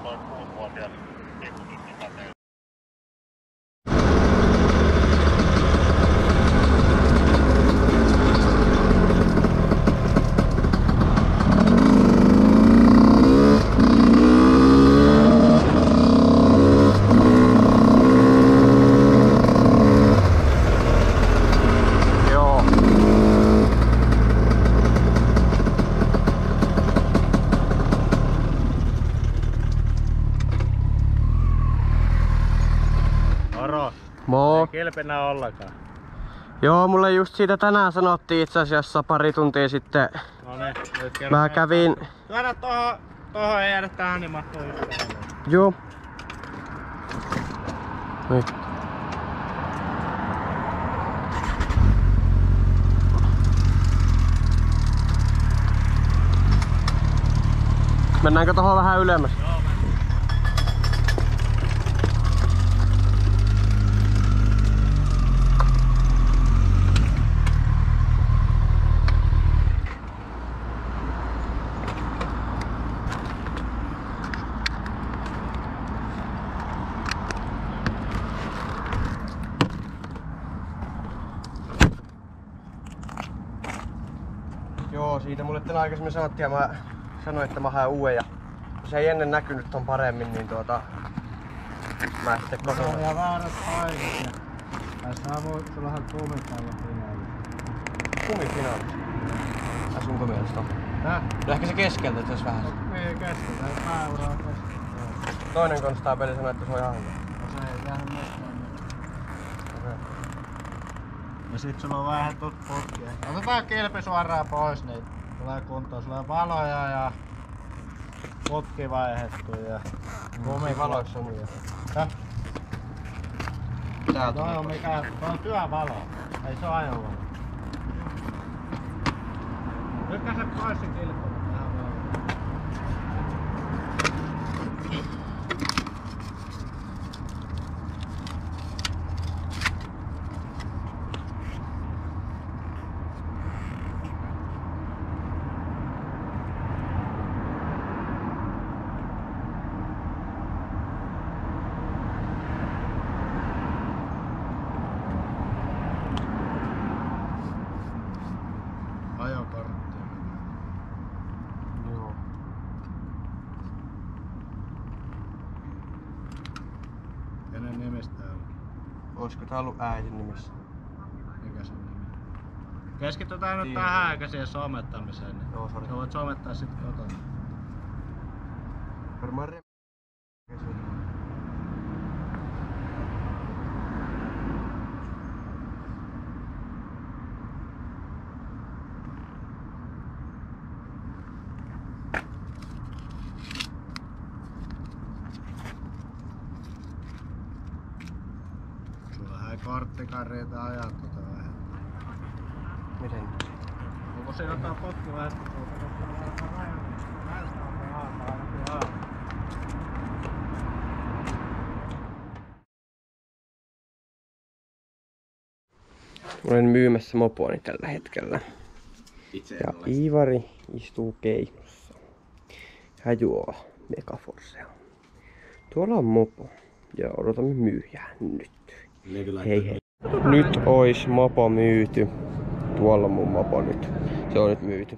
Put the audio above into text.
toi 6-vuotias pikkutyttö pätee. Moro. Mo. Ei kilpenä ollenkaan. Joo, mulle just siitä tänään sanottiin itse asiassa pari tuntia sitten. No niin, nyt kerro. Mä kävin... Tuoda tohon ei jäädä tähän, niin mahtuu just tähän. Joo. Nyt. Mennäänkö tohon vähän ylemmäs? Joo, mennään. Joo, siitä mulle tänä aikaisemmin sanottiin ja mä sanoin, että mä haen uuden ja se ei ennen näkynyt ton paremmin, niin mä sitten Se on kokeilin. ihan väärät painot ja tässä voi sullahan kumipäällä finaali. Kumifinaali? Ai sunko mielestä on? Tää? No ehkä se keskeltä, että se olisi vähän. Ei keskeltä, ei pääuraa keskeltä. Toinen konstaapeli sanoi, että se on ihan hyvä. No se ei jäänyt missään. Okei. Ja sit sulla on vähän tuot potkia. Otetaan kilpi suoraan pois, niin tulee kuntoon. Sulla on valoja ja putki vaihdettu ja Kumivaloissa on niin. Häh? Tää Toi on mikä, toi on työvalo. Ei se oo ajovalo. Lykkä se pois se kilpi. Ajokortti. Joo. Kenen nimistä on? Olisiko tää ollut äitin nimissä? Mikä sen nimi? Keskitytään nyt tähän eikä siihen somettamiseen. Niin Joo, sori. sä voit somettaa sit kotona. Varmaan Sulla ei korttikaan riitä ajaa tota vähän. Miten? Onko se jotain potki vähän? Olen myymässä mopoani tällä hetkellä. Ja Iivari istuu keinossa. Hän juo Megaforcea. Tuolla on mopo. Ja odotamme myyjää nyt. Hei hei. Nyt ois mopo myyty. Tuolla on mun mopo nyt. Se on nyt myyty.